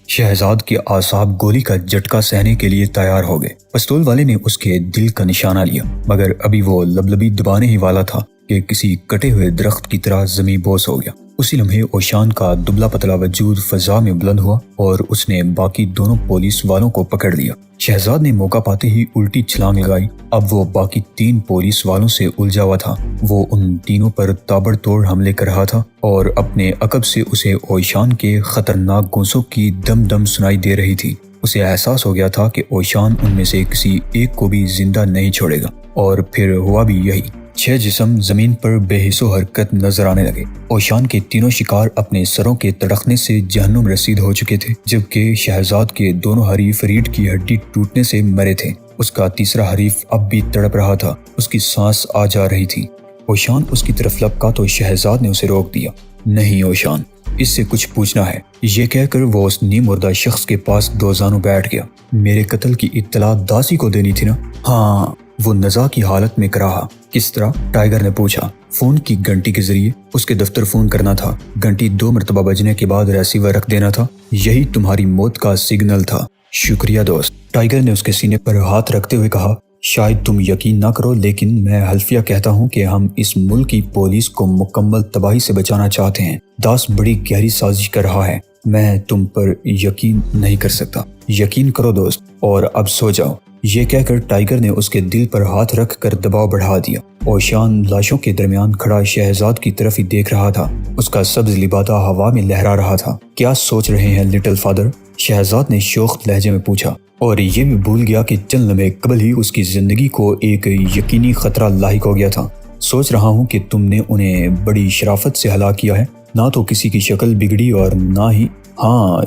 شہزاد کے اعصاب گولی کا جھٹکا سہنے کے لیے تیار ہو گئے۔ پستول والے نے اس کے دل کا نشانہ لیا، مگر ابھی وہ لبلبی دبانے ہی والا تھا کہ کسی کٹے ہوئے درخت کی طرح زمیں بوس ہو گیا۔ اسی لمحے اوشان کا دبلا پتلا وجود فضا میں بلند ہوا اور اس نے باقی دونوں پولیس والوں کو پکڑ لیا۔ شہزاد نے موقع پاتے ہی الٹی چھلانگ لگائی۔ اب وہ باقی 3 پولیس والوں سے الجھا ہوا تھا۔ وہ ان تینوں پر تابڑ توڑ حملے کر رہا تھا اور اپنے عقب سے اسے اوشان کے خطرناک گونسوں کی دم دم سنائی دے رہی تھی۔ اسے احساس ہو گیا تھا کہ اوشان ان میں سے کسی ایک کو بھی زندہ نہیں چھوڑے گا، اور پھر ہوا بھی یہی۔ 6 جسم زمین پر بے حس و حرکت نظر آنے لگے۔ اوشان کے تینوں شکار اپنے سروں کے تڑکنے سے جہنم رسید ہو چکے تھے، جبکہ شہزاد کے دونوں حریف ریڑھ کی ہڈی ٹوٹنے سے مرے تھے۔ اس کا تیسرا حریف اب بھی تڑپ رہا تھا، اس کی سانس آ جا رہی تھی۔ اوشان اس کی طرف لپکا تو شہزاد نے اسے روک دیا۔ نہیں اوشان، اس سے کچھ پوچھنا ہے، یہ کہہ کر وہ اس نیم مردہ شخص کے پاس دوزانوں بیٹھ گیا۔ میرے قتل کی اطلاع داسی کو دینی تھی نا؟ ہاں، وہ نزاع کی حالت میں کراہا۔ کس طرح؟ ٹائیگر نے پوچھا۔ فون کی گھنٹی کے ذریعے اس کے دفتر فون کرنا تھا، گھنٹی 2 مرتبہ بجنے کے بعد ریسیور رکھ دینا تھا، یہی تمہاری موت کا سگنل تھا۔ شکریہ دوست، ٹائیگر نے اس کے سینے پر ہاتھ رکھتے ہوئے کہا۔ شاید تم یقین نہ کرو، لیکن میں حلفیہ کہتا ہوں کہ ہم اس ملک کی پولیس کو مکمل تباہی سے بچانا چاہتے ہیں۔ داس بڑی گہری سازش کر رہا ہے، میں تم پر یقین نہیں کر سکتا۔ یقین کرو دوست، اور اب سو جاؤ۔ یہ کہہ کر ٹائیگر نے اس کے دل پر ہاتھ رکھ کر دباؤ بڑھا دیا۔ اوشان لاشوں کے درمیان کھڑا شہزاد کی طرف ہی دیکھ رہا تھا۔ اس کا سبز لبادہ ہوا میں لہرا رہا تھا۔ کیا سوچ رہے ہیں لٹل فادر؟ شہزاد نے شوخ لہجے میں پوچھا، اور یہ بھی بھول گیا کہ چند لمحے قبل ہی اس کی زندگی کو ایک یقینی خطرہ لاحق ہو گیا تھا۔ سوچ رہا ہوں کہ تم نے انہیں بڑی شرافت سے ہلاک کیا ہے، نہ تو کسی کی شکل بگڑی اور نہ ہی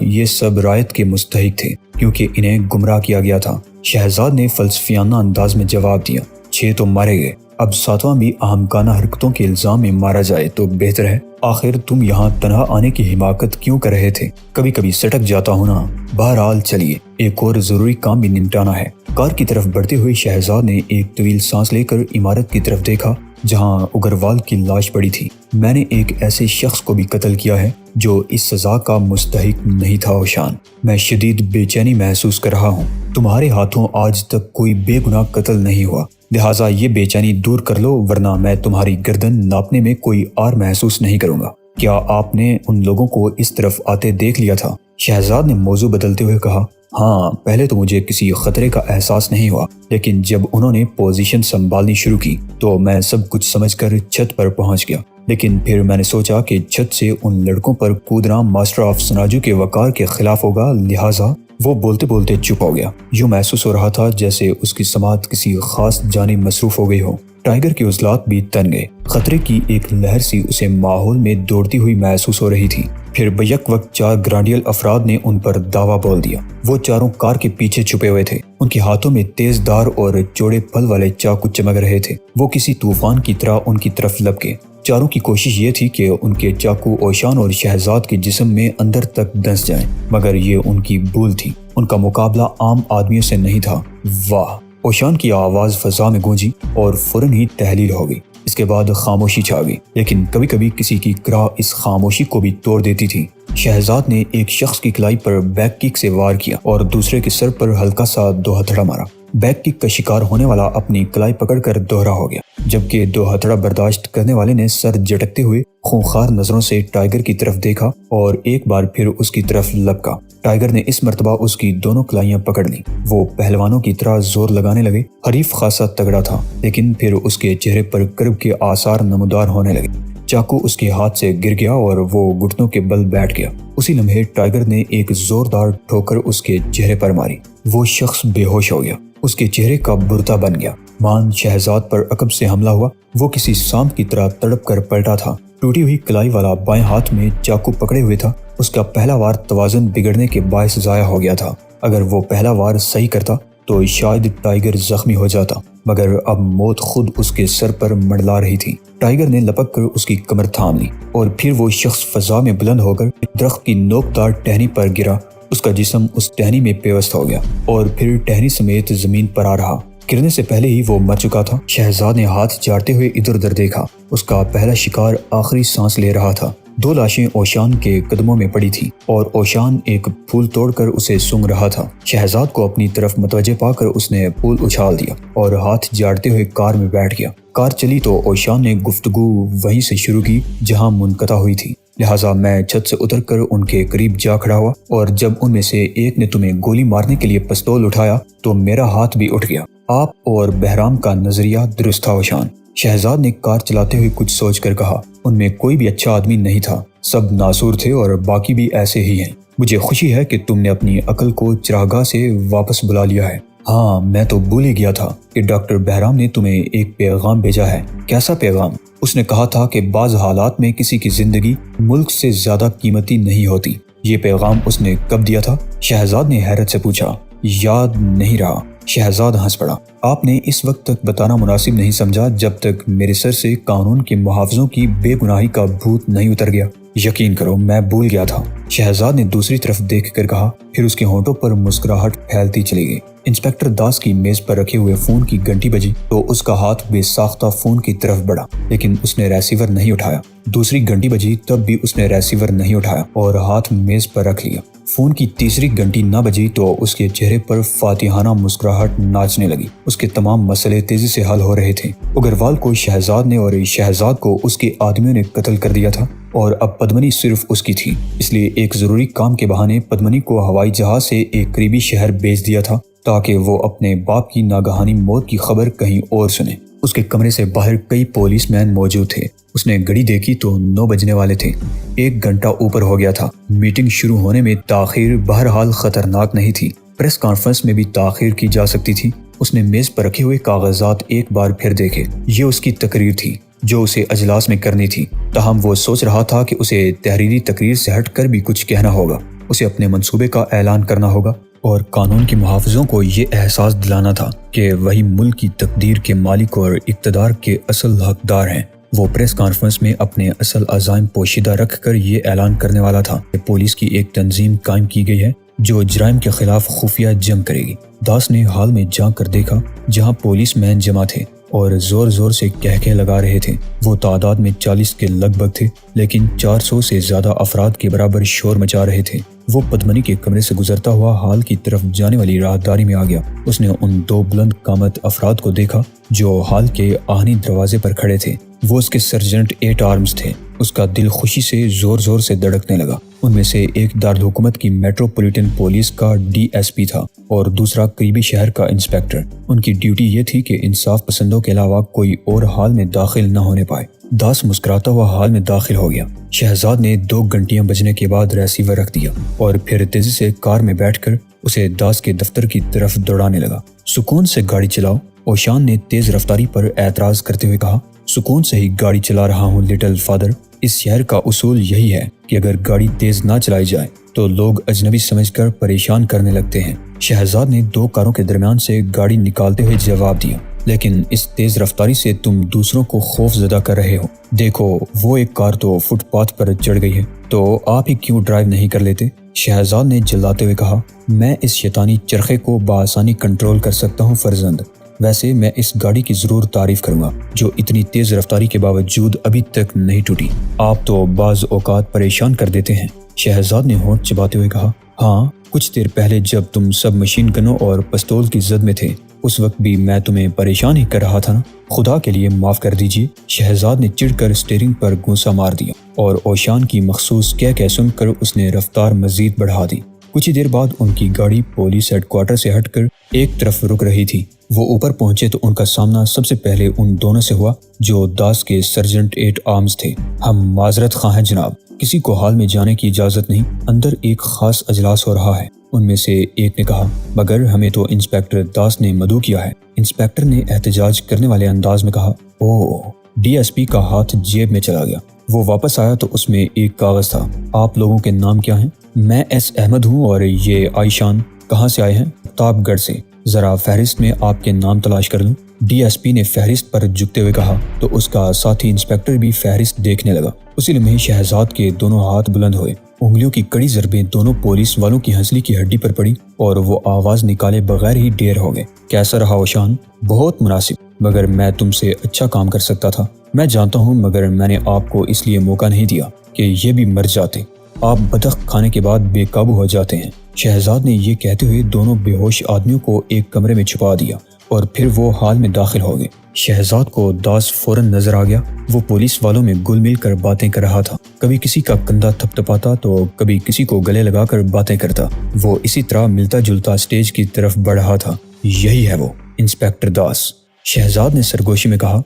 یہ سب رعایت کے مستحق تھے، کیونکہ انہیں گمراہ کیا گیا تھا۔ شہزاد نے فلسفیانہ انداز میں جواب دیا۔ 6 تو مارے گئے، اب 7واں بھی احمقانہ حرکتوں کے الزام میں مارا جائے تو بہتر ہے۔ آخر تم یہاں تنہا آنے کی حماقت کیوں کر رہے تھے؟ کبھی کبھی سٹک جاتا ہوں نا۔ بہرحال چلیے، ایک اور ضروری کام بھی نمٹانا ہے۔ کار کی طرف بڑھتے ہوئے شہزاد نے ایک طویل سانس لے کر عمارت کی طرف دیکھا جہاں اگروال کی لاش پڑی تھی۔ میں نے ایک ایسے شخص کو بھی قتل کیا ہے جو اس سزا کا مستحق نہیں تھا اوشان۔ میں شدید بے چینی محسوس کر رہا ہوں۔ تمہارے ہاتھوں آج تک کوئی بے گناہ قتل نہیں ہوا، لہٰذا یہ بے چینی دور کر لو، ورنہ میں تمہاری گردن ناپنے میں کوئی آر محسوس نہیں کروں گا۔ کیا آپ نے ان لوگوں کو اس طرف آتے دیکھ لیا تھا؟ شہزاد نے موضوع بدلتے ہوئے کہا۔ ہاں، پہلے تو مجھے کسی خطرے کا احساس نہیں ہوا، لیکن جب انہوں نے پوزیشن سنبھالنی شروع کی تو میں سب کچھ سمجھ کر چھت پر پہنچ گیا۔ لیکن پھر میں نے سوچا کہ چھت سے ان لڑکوں پر کودنا ماسٹر آف سناجو کے وقار کے خلاف ہوگا، لہٰذا وہ بولتے بولتے چپ ہو گیا۔ یوں محسوس ہو رہا تھا جیسے اس کی سماعت کسی خاص جانب مصروف ہو گئی ہو۔ ٹائیگر کے عضلات بھی تن گئے۔ خطرے کی ایک لہر سی اسے ماحول میں دوڑتی ہوئی محسوس ہو رہی تھی۔ پھر بیک وقت 4 گرانڈیل افراد نے ان پر دعویٰ بول دیا۔ وہ چاروں کار کے پیچھے چھپے ہوئے تھے۔ ان کے ہاتھوں میں تیز دھار اور چوڑے پھل والے چاقو چمک رہے تھے۔ وہ کسی طوفان کی طرح ان کی طرف لپکے۔ چاروں کی کوشش یہ تھی کہ ان کے چاقو اوشان اور شہزاد کے جسم میں اندر تک دھنس جائیں، مگر یہ ان کی بھول تھی۔ ان کا مقابلہ عام آدمیوں سے نہیں تھا۔ واہ! اوشان کی آواز فضا میں گونجی اور فوراً ہی تحلیل ہو گئی۔ اس کے بعد خاموشی چھا گئی، لیکن کبھی کبھی کسی کی کرا اس خاموشی کو بھی توڑ دیتی تھی۔ شہزاد نے ایک شخص کی کلائی پر بیک کک سے وار کیا اور دوسرے کے سر پر ہلکا سا 2 ہتھوڑا مارا۔ بیک کک کا شکار ہونے والا اپنی کلائی پکڑ کر دوہرا ہو گیا، جبکہ 2 ہتھوڑا برداشت کرنے والے نے سر جھٹکتے ہوئے خونخوار نظروں سے ٹائیگر کی طرف دیکھا اور ایک بار پھر اس کی طرف لپکا۔ ٹائیگر نے اس مرتبہ اس کی دونوں کلائیاں پکڑ لیں۔ وہ پہلوانوں کی طرح زور لگانے لگے۔ حریف خاصا تگڑا تھا، لیکن پھر اس کے چہرے پر کرب کے آثار نمودار ہونے لگے۔ چاقو اس کے ہاتھ سے گر گیا اور وہ گھٹنوں کے بل بیٹھ گیا۔ اسی لمحے ٹائیگر نے ایک زوردار ٹھوکر اس کے چہرے پر ماری۔ وہ شخص بے ہوش ہو گیا، اس کے چہرے کا برتا بن گیا۔ مان شہزاد پر عقب سے حملہ ہوا۔ وہ کسی سانپ کی طرح تڑپ کر پلٹا تھا۔ ٹوٹی ہوئی کلائی والا بائیں ہاتھ میں چاقو پکڑے ہوئے تھا۔ اس کا پہلا وار توازن بگڑنے کے باعث ضائع ہو گیا تھا۔ اگر وہ پہلا وار صحیح کرتا تو شاید ٹائیگر زخمی ہو جاتا، مگر اب موت خود اس کے سر پر منڈلا رہی تھی۔ ٹائیگر نے لپک کر اس کی کمر تھام لی اور پھر وہ شخص فضا میں بلند ہو کر درخت کی نوکدار ٹہنی پر گرا۔ اس کا جسم اس ٹہنی میں پیوست ہو گیا اور پھر ٹہنی سمیت زمین پر آ رہا۔ گرنے سے پہلے ہی وہ مر چکا تھا۔ شہزاد نے ہاتھ جاڑتے ہوئے ادھر ادھر دیکھا۔ اس کا پہلا شکار آخری سانس لے رہا تھا۔ 2 لاشیں اوشان کے قدموں میں پڑی تھی اور اوشان ایک پھول توڑ کر اسے سونگ رہا تھا۔ شہزاد کو اپنی طرف متوجہ پا کر اس نے پھول اچھال دیا اور ہاتھ جاڑتے ہوئے کار میں بیٹھ گیا۔ کار چلی تو اوشان نے گفتگو وہیں سے شروع کی جہاں منقطع ہوئی تھی۔ لہٰذا میں چھت سے اتر کر ان کے قریب جا کھڑا ہوا اور جب ان میں سے ایک نے تمہیں گولی مارنے کے لیے پستول اٹھایا تو میرا ہاتھ بھی اٹھ گیا۔ آپ اور بہرام کا نظریہ درست تھا اوشان۔ شہزاد نے کار چلاتے ہوئے کچھ سوچ کر کہا۔ ان میں کوئی بھی اچھا آدمی نہیں تھا، سب ناسور تھے اور باقی بھی ایسے ہی ہیں۔ مجھے خوشی ہے کہ تم نے اپنی عقل کو چراگاہ سے واپس بلا لیا ہے۔ ہاں، میں تو بھول ہی گیا تھا کہ ڈاکٹر بہرام نے تمہیں ایک پیغام بھیجا ہے۔ کیسا پیغام؟ اس نے کہا تھا کہ بعض حالات میں کسی کی زندگی ملک سے زیادہ قیمتی نہیں ہوتی۔ یہ پیغام اس نے کب دیا تھا؟ شہزاد نے حیرت سے پوچھا۔ یاد نہیں رہا۔ شہزاد ہنس پڑا۔ آپ نے اس وقت تک بتانا مناسب نہیں سمجھا جب تک میرے سر سے قانون کے محافظوں کی بے گناہی کا بھوت نہیں اتر گیا۔ یقین کرو، میں بھول گیا تھا۔ شہزاد نے دوسری طرف دیکھ کر کہا، پھر اس کے ہونٹوں پر مسکراہٹ پھیلتی چلی گئی۔ انسپکٹر داس کی میز پر رکھے ہوئے فون کی گھنٹی بجی تو اس کا ہاتھ بے ساختہ فون کی طرف بڑھا، لیکن اس نے ریسیور نہیں اٹھایا۔ دوسری گھنٹی بجی تب بھی اس نے ریسیور نہیں اٹھایا اور ہاتھ میز پر رکھ لیا۔ فون کی تیسری گھنٹی نہ بجی تو اس کے چہرے پر فاتحانہ مسکراہٹ ناچنے لگی۔ اس کے تمام مسئلے تیزی سے حل ہو رہے تھے۔ اگروال کو شہزاد نے اور شہزاد کو اس کے آدمیوں نے قتل کر دیا تھا اور اب پدمنی صرف اس کی تھی، اس لیے ایک ضروری کام کے بہانے پدمنی کو ہوائی جہاز سے ایک قریبی شہر بھیج دیا تھا تاکہ وہ اپنے باپ کی ناگہانی موت کی خبر کہیں اور سنے۔ اس کے کمرے سے باہر کئی پولیس مین موجود تھے۔ اس نے گھڑی دیکھی تو 9 بجنے والے تھے۔ 1 گھنٹہ اوپر ہو گیا تھا۔ میٹنگ شروع ہونے میں تاخیر بہرحال خطرناک نہیں تھی۔ پریس کانفرنس میں بھی تاخیر کی جا سکتی تھی۔ اس نے میز پر رکھے ہوئے کاغذات ایک بار پھر دیکھے۔ یہ اس کی تقریر تھی جو اسے اجلاس میں کرنی تھی، تاہم وہ سوچ رہا تھا کہ اسے تحریری تقریر سے ہٹ کر بھی کچھ کہنا ہوگا۔ اسے اپنے منصوبے کا اعلان کرنا ہوگا اور قانون کے محافظوں کو یہ احساس دلانا تھا کہ وہی ملک کی تقدیر کے مالک اور اقتدار کے اصل حقدار ہیں۔ وہ پریس کانفرنس میں اپنے اصل عزائم پوشیدہ رکھ کر یہ اعلان کرنے والا تھا کہ پولیس کی ایک تنظیم قائم کی گئی ہے جو جرائم کے خلاف خفیہ جنگ کرے گی۔ داس نے حال میں جا کر دیکھا جہاں پولیس مین جمع تھے اور زور زور سے کہکے لگا رہے تھے۔ وہ تعداد میں 40 کے لگ بھگ تھے، لیکن 400 سے زیادہ افراد کے برابر شور مچا رہے تھے۔ وہ پدمنی کے کمرے سے گزرتا ہوا ہال کی طرف جانے والی راہداری میں آ گیا۔ اس نے ان 2 بلند قامت افراد کو دیکھا جو ہال کے آہنی دروازے پر کھڑے تھے۔ وہ اس کے سرجنٹ 8 آرمز تھے۔ اس کا دل خوشی سے زور زور سے دھڑکنے لگا۔ ان میں سے ایک دارالحکومت کی میٹروپولیٹن پولیس کا DSP تھا اور دوسرا قریبی شہر کا انسپکٹر۔ ان کی ڈیوٹی یہ تھی کہ انصاف پسندوں کے علاوہ کوئی اور ہال میں داخل نہ ہونے پائے۔ داس مسکراتا ہوا ہال میں داخل ہو گیا۔ شہزاد نے 2 گھنٹیاں بجنے کے بعد ریسیور رکھ دیا اور پھر تیزی سے کار میں بیٹھ کر اسے داس کے دفتر کی طرف دوڑانے لگا۔ سکون سے گاڑی چلاؤ، اوشان نے تیز رفتاری پر اعتراض کرتے ہوئے کہا۔ سکون سے ہی گاڑی چلا رہا ہوں لٹل فادر۔ اس شہر کا اصول یہی ہے کہ اگر گاڑی تیز نہ چلائی جائے تو لوگ اجنبی سمجھ کر پریشان کرنے لگتے ہیں۔ شہزاد نے 2 کاروں کے درمیان سے گاڑی نکالتے ہوئے جواب دیا، لیکن اس تیز رفتاری سے تم دوسروں کو خوف زدہ کر رہے ہو۔ دیکھو، وہ ایک کار تو فٹ پاتھ پر چڑھ گئی ہے، تو آپ ہی کیوں ڈرائیو نہیں کر لیتے؟ شہزاد نے جلاتے ہوئے کہا، میں اس شیطانی چرخے کو بآسانی کنٹرول کر سکتا ہوں فرزند۔ ویسے میں اس گاڑی کی ضرور تعریف کروں گا جو اتنی تیز رفتاری کے باوجود ابھی تک نہیں ٹوٹی۔ آپ تو بعض اوقات پریشان کر دیتے ہیں۔ شہزاد نے ہونٹ چباتے ہوئے کہا، ہاں، کچھ دیر پہلے جب تم سب مشین گنوں اور پستول کی زد میں تھے اس وقت بھی میں تمہیں پریشان ہی کر رہا تھا نا؟ خدا کے لیے معاف کر دیجیے۔ شہزاد نے چڑھ کر اسٹیئرنگ پر گھونسا مار دیا اور اوشان کی مخصوص کہہ سن کر اس نے رفتار مزید بڑھا دی۔ کچھ ہی دیر بعد ان کی گاڑی پولیس ہیڈ کوارٹر سے ہٹ کر ایک طرف رک رہی تھی۔ وہ اوپر پہنچے تو ان کا سامنا سب سے پہلے ان دونوں سے ہوا جو داس کے سرجنٹ 8 آرمز تھے۔ ہم معذرت خواہ ہیں جناب، کسی کو حال میں جانے کی اجازت نہیں، اندر ایک خاص اجلاس ہو رہا ہے۔ ان میں سے ایک نے کہا، مگر ہمیں تو انسپکٹر داس نے مدعو کیا ہے۔ انسپکٹر نے احتجاج کرنے والے انداز میں کہا، اوہ۔ DSP کا ہاتھ جیب میں چلا گیا۔ وہ واپس آیا تو اس میں ایک کاغذ تھا۔ آپ لوگوں کے نام کیا ہیں؟ میں S احمد ہوں اور یہ عائشان۔ کہاں سے آئے ہیں؟ پرتاپ گڑھ سے۔ ذرا فہرست میں آپ کے نام تلاش کر لوں۔ DSP نے فہرست پر جھکتے ہوئے کہا تو اس کا ساتھی انسپکٹر بھی فہرست دیکھنے لگا۔ اسی لمحے شہزاد کے دونوں ہاتھ بلند ہوئے انگلیوں کی کڑی ضربیں دونوں پولیس والوں کی ہنسلی کی ہڈی پر پڑی اور وہ آواز نکالے بغیر ہی ڈیر ہو گئے۔ کیسا رہا اوشان؟ بہت مناسب، مگر میں تم سے اچھا کام کر سکتا تھا۔ میں جانتا ہوں، مگر میں نے آپ کو اس لیے موقع نہیں دیا کہ یہ بھی مر جاتے۔ آپ بطخ کھانے کے بعد بے قابو ہو جاتے ہیں۔ شہزاد نے یہ کہتے ہوئے دونوں بے ہوش آدمیوں کو ایک کمرے میں چھپا دیا اور پھر وہ ہال میں داخل ہو گئے۔ شہزاد کو داس فوراً نظر آ گیا۔ وہ پولیس والوں میں گل مل کر باتیں کر رہا تھا، کبھی کسی کا کندھا تھپ تھپاتا تو کبھی کسی کو گلے لگا کر باتیں کرتا۔ وہ اسی طرح ملتا جلتا اسٹیج کی طرف بڑھ رہا تھا۔ یہی ہے وہ، انسپیکٹر داس، شہزاد نے سرگوشی میں کہا۔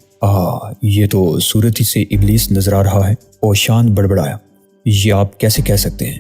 یہ تو صورت ہی سے ابلیس نظر آ رہا ہے۔ اوشان بڑبڑایا۔ یہ آپ کیسے کہہ سکتے ہیں؟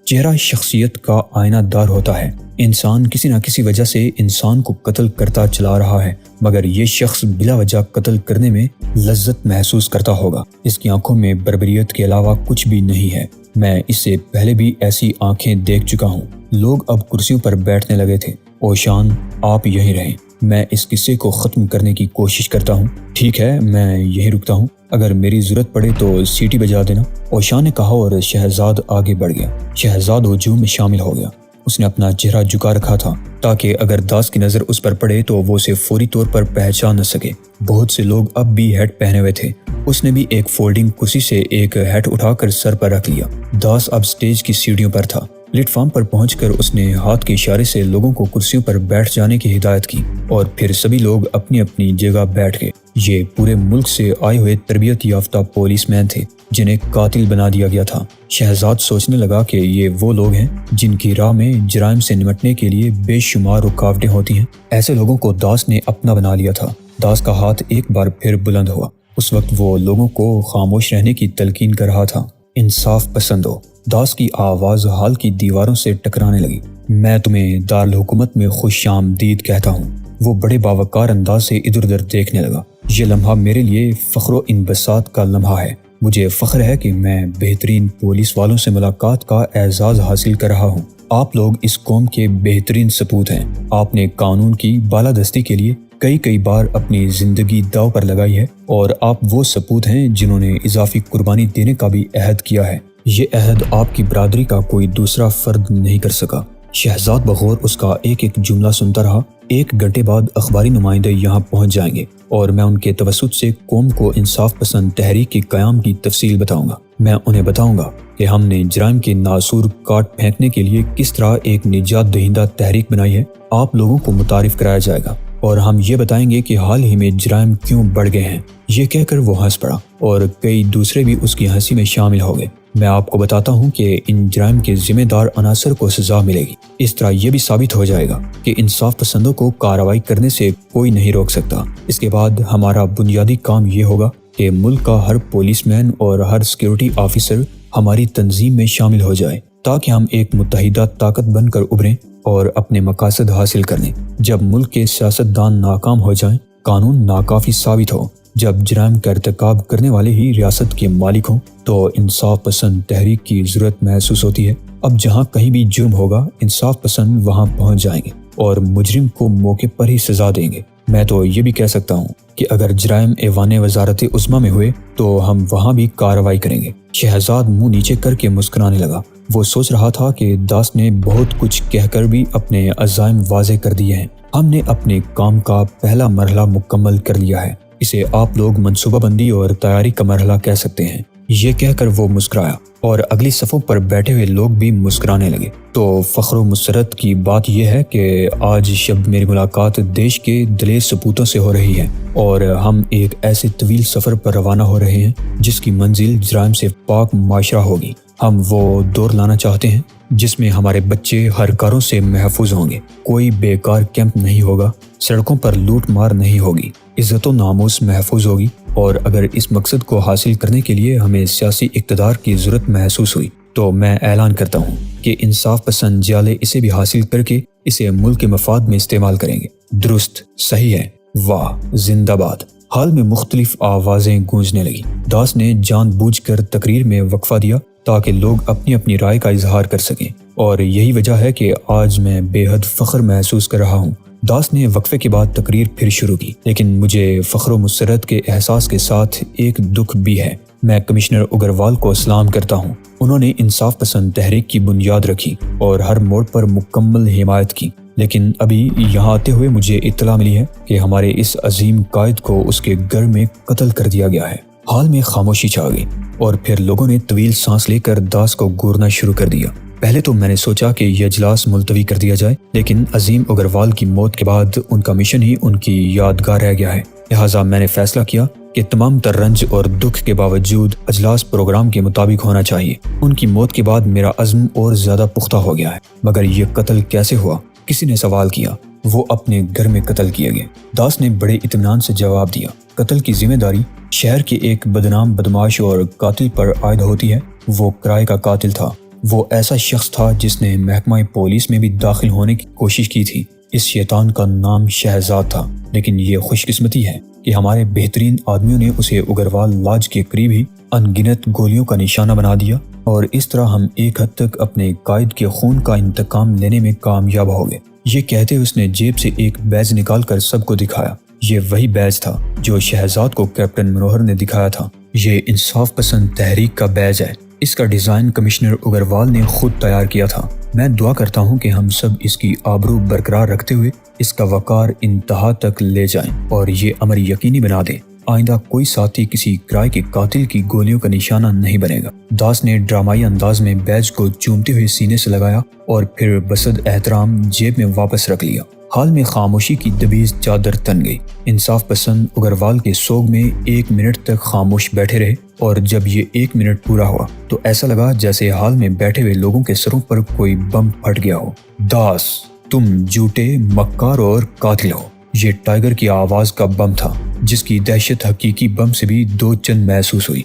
چہرہ شخصیت کا آئینہ دار ہوتا ہے۔ انسان کسی نہ کسی وجہ سے انسان کو قتل کرتا چلا رہا ہے، مگر یہ شخص بلا وجہ قتل کرنے میں لذت محسوس کرتا ہوگا۔ اس کی آنکھوں میں بربریت کے علاوہ کچھ بھی نہیں ہے۔ میں اس سے پہلے بھی ایسی آنکھیں دیکھ چکا ہوں۔ لوگ اب کرسیوں پر بیٹھنے لگے تھے۔ اوشان، آپ یہیں رہیں، میں اس قصے کو ختم کرنے کی کوشش کرتا ہوں۔ ٹھیک ہے، میں یہیں رکتا ہوں، اگر میری ضرورت پڑے تو سیٹی بجا دینا، اوشان نے کہا اور شہزاد آگے بڑھ گیا۔ شہزاد ہجوم میں شامل ہو گیا۔ اس نے اپنا چہرہ جھکا رکھا تھا تاکہ اگر داس کی نظر اس پر پڑے تو وہ اسے فوری طور پر پہچان نہ سکے۔ بہت سے لوگ اب بھی ہیٹ پہنے ہوئے تھے۔ اس نے بھی ایک فولڈنگ کرسی سے ایک ہیٹ اٹھا کر سر پر رکھ لیا۔ داس اب سٹیج کی سیڑھیوں پر تھا۔ پلیٹ فارم پر پہنچ کر اس نے ہاتھ کے اشارے سے لوگوں کو کرسیوں پر بیٹھ جانے کی ہدایت کی اور پھر سبھی لوگ اپنی اپنی جگہ بیٹھ گئے۔ یہ پورے ملک سے آئے ہوئے تربیت یافتہ پولیس مین تھے جنہیں قاتل بنا دیا گیا تھا۔ شہزاد سوچنے لگا کہ یہ وہ لوگ ہیں جن کی راہ میں جرائم سے نمٹنے کے لیے بے شمار رکاوٹیں ہوتی ہیں۔ ایسے لوگوں کو داس نے اپنا بنا لیا تھا۔ داس کا ہاتھ ایک بار پھر بلند ہوا۔ اس وقت وہ لوگوں کو خاموش رہنے کی تلقین کر رہا تھا۔ انصاف پسند ہو، داس کی آواز ہال کی دیواروں سے ٹکرانے لگی۔ میں تمہیں دارالحکومت میں خوش آمدید کہتا ہوں۔ وہ بڑے باوقار انداز سے ادھر ادھر دیکھنے لگا۔ یہ لمحہ میرے لیے فخر و انبساط کا لمحہ ہے۔ مجھے فخر ہے کہ میں بہترین پولیس والوں سے ملاقات کا اعزاز حاصل کر رہا ہوں۔ آپ لوگ اس قوم کے بہترین سپوت ہیں۔ آپ نے قانون کی بالادستی کے لیے کئی بار اپنی زندگی داؤ پر لگائی ہے اور آپ وہ سپوت ہیں جنہوں نے اضافی قربانی دینے کا بھی عہد کیا ہے۔ یہ عہد آپ کی برادری کا کوئی دوسرا فرد نہیں کر سکا۔ شہزاد بغور اس کا ایک ایک جملہ سنتا رہا۔ 1 گھنٹے بعد اخباری نمائندے یہاں پہنچ جائیں گے اور میں ان کے توسط سے قوم کو انصاف پسند تحریک کے قیام کی تفصیل بتاؤں گا۔ میں انہیں بتاؤں گا کہ ہم نے جرائم کے ناسور کاٹ پھینکنے کے لیے کس طرح ایک نجات دہندہ تحریک بنائی ہے۔ آپ لوگوں کو متعارف کرایا جائے گا اور ہم یہ بتائیں گے کہ حال ہی میں جرائم کیوں بڑھ گئے ہیں۔ یہ کہہ کر وہ ہنس پڑا اور کئی دوسرے بھی اس کی ہنسی میں شامل ہو گئے۔ میں آپ کو بتاتا ہوں کہ ان جرائم کے ذمہ دار عناصر کو سزا ملے گی۔ اس طرح یہ بھی ثابت ہو جائے گا کہ انصاف پسندوں کو کارروائی کرنے سے کوئی نہیں روک سکتا۔ اس کے بعد ہمارا بنیادی کام یہ ہوگا کہ ملک کا ہر پولیس مین اور ہر سیکیورٹی آفیسر ہماری تنظیم میں شامل ہو جائے تاکہ ہم ایک متحدہ طاقت بن کر ابھریں اور اپنے مقاصد حاصل کر لیں۔ جب ملک کے سیاستدان ناکام ہو جائیں، قانون ناکافی ثابت ہو، جب جرائم کا ارتکاب کرنے والے ہی ریاست کے مالک ہوں، تو انصاف پسند تحریک کی ضرورت محسوس ہوتی ہے۔ اب جہاں کہیں بھی جرم ہوگا، انصاف پسند وہاں پہنچ جائیں گے اور مجرم کو موقع پر ہی سزا دیں گے۔ میں تو یہ بھی کہہ سکتا ہوں کہ اگر جرائم ایوان وزارت عظمیٰ میں ہوئے تو ہم وہاں بھی کارروائی کریں گے۔ شہزاد منہ نیچے کر کے مسکرانے لگا۔ وہ سوچ رہا تھا کہ داس نے بہت کچھ کہہ کر بھی اپنے عزائم واضح کر دیے ہیں۔ ہم نے اپنے کام کا پہلا مرحلہ مکمل کر لیا ہے۔ اسے آپ لوگ منصوبہ بندی اور تیاری کا مرحلہ کہہ سکتے ہیں۔ یہ کہہ کر وہ مسکرایا اور اگلی صفوں پر بیٹھے ہوئے لوگ بھی مسکرانے لگے۔ تو فخر و مسرت کی بات یہ ہے کہ آج شب میری ملاقات دیش کے دلیر سپوتوں سے ہو رہی ہے اور ہم ایک ایسے طویل سفر پر روانہ ہو رہے ہیں جس کی منزل جرائم سے پاک معاشرہ ہوگی۔ ہم وہ دور لانا چاہتے ہیں جس میں ہمارے بچے ہر کاروں سے محفوظ ہوں گے، کوئی بیکار کیمپ نہیں ہوگا، سڑکوں پر لوٹ مار نہیں ہوگی، عزت و ناموس محفوظ ہوگی۔ اور اگر اس مقصد کو حاصل کرنے کے لیے ہمیں سیاسی اقتدار کی ضرورت محسوس ہوئی تو میں اعلان کرتا ہوں کہ انصاف پسند جیالے اسے بھی حاصل کر کے اسے ملک کے مفاد میں استعمال کریں گے۔ درست، صحیح ہے، واہ، زندہ باد۔ حال میں مختلف آوازیں گونجنے لگی۔ داس نے جان بوجھ کر تقریر میں وقفہ دیا تاکہ لوگ اپنی اپنی رائے کا اظہار کر سکیں، اور یہی وجہ ہے کہ آج میں بے حد فخر محسوس کر رہا ہوں۔ داس نے وقفے کے بعد تقریر پھر شروع کی، لیکن مجھے فخر و مسرت کے احساس کے ساتھ ایک دکھ بھی ہے۔ میں کمشنر اگروال کو سلام کرتا ہوں۔ انہوں نے انصاف پسند تحریک کی بنیاد رکھی اور ہر موڑ پر مکمل حمایت کی، لیکن ابھی یہاں آتے ہوئے مجھے اطلاع ملی ہے کہ ہمارے اس عظیم قائد کو اس کے گھر میں قتل کر دیا گیا ہے۔ حال میں خاموشی چھا گئی اور پھر لوگوں نے طویل سانس لے کر داس کو گورنا شروع کر دیا۔ پہلے تو میں نے سوچا کہ یہ اجلاس ملتوی کر دیا جائے، لیکن عظیم اگروال کی موت کے بعد ان کا مشن ہی ان کی یادگار رہ گیا ہے، لہٰذا میں نے فیصلہ کیا کہ تمام تر رنج اور دکھ کے باوجود اجلاس پروگرام کے مطابق ہونا چاہیے۔ ان کی موت کے بعد میرا عزم اور زیادہ پختہ ہو گیا ہے۔ مگر یہ قتل کیسے ہوا؟ کسی نے سوال کیا۔ وہ اپنے گھر میں قتل کیے گئے۔ داس نے بڑے اطمینان سے جواب دیا، قتل کی ذمہ داری شہر کے ایک بدنام بدماش اور قاتل پر عائد ہوتی ہے۔ وہ کرائے کا قاتل تھا۔ وہ ایسا شخص تھا جس نے محکمہ پولیس میں بھی داخل ہونے کی کوشش کی تھی۔ اس شیطان کا نام شہزاد تھا، لیکن یہ خوش قسمتی ہے کہ ہمارے بہترین آدمیوں نے اسے اگروال لاج کے قریب ہی ان گنت گولیوں کا نشانہ بنا دیا، اور اس طرح ہم ایک حد تک اپنے قائد کے خون کا انتقام لینے میں کامیاب ہو گئے۔ یہ کہتے اس نے جیب سے ایک بیج نکال کر سب کو دکھایا۔ یہ وہی بیج تھا جو شہزاد کو کیپٹن منوہر نے دکھایا تھا۔ یہ انصاف پسند تحریک کا بیج ہے۔ اس کا ڈیزائن کمشنر اگروال نے خود تیار کیا تھا۔ میں دعا کرتا ہوں کہ ہم سب اس کی آبرو برقرار رکھتے ہوئے اس کا وقار انتہا تک لے جائیں اور یہ امر یقینی بنا دیں آئندہ کوئی ساتھی کسی کرائے کے قاتل کی گولیوں کا نشانہ نہیں بنے گا۔ داس نے ڈرامائی انداز میں بیج کو چومتے ہوئے سینے سے لگایا اور پھر بسد احترام جیب میں واپس رکھ لیا۔ حال میں خاموشی کی دبیز چادر تن گئی۔ انصاف پسند اگروال کے سوگ میں 1 منٹ تک خاموش بیٹھے رہے، اور جب یہ 1 منٹ پورا ہوا تو ایسا لگا جیسے حال میں بیٹھے ہوئے لوگوں کے سروں پر کوئی بم پھٹ گیا ہو۔ داس، تم جھوٹے، مکار اور قاتل ہو۔ یہ ٹائیگر کی آواز کا بم تھا، جس کی دہشت حقیقی بم سے بھی 2 چند محسوس ہوئی۔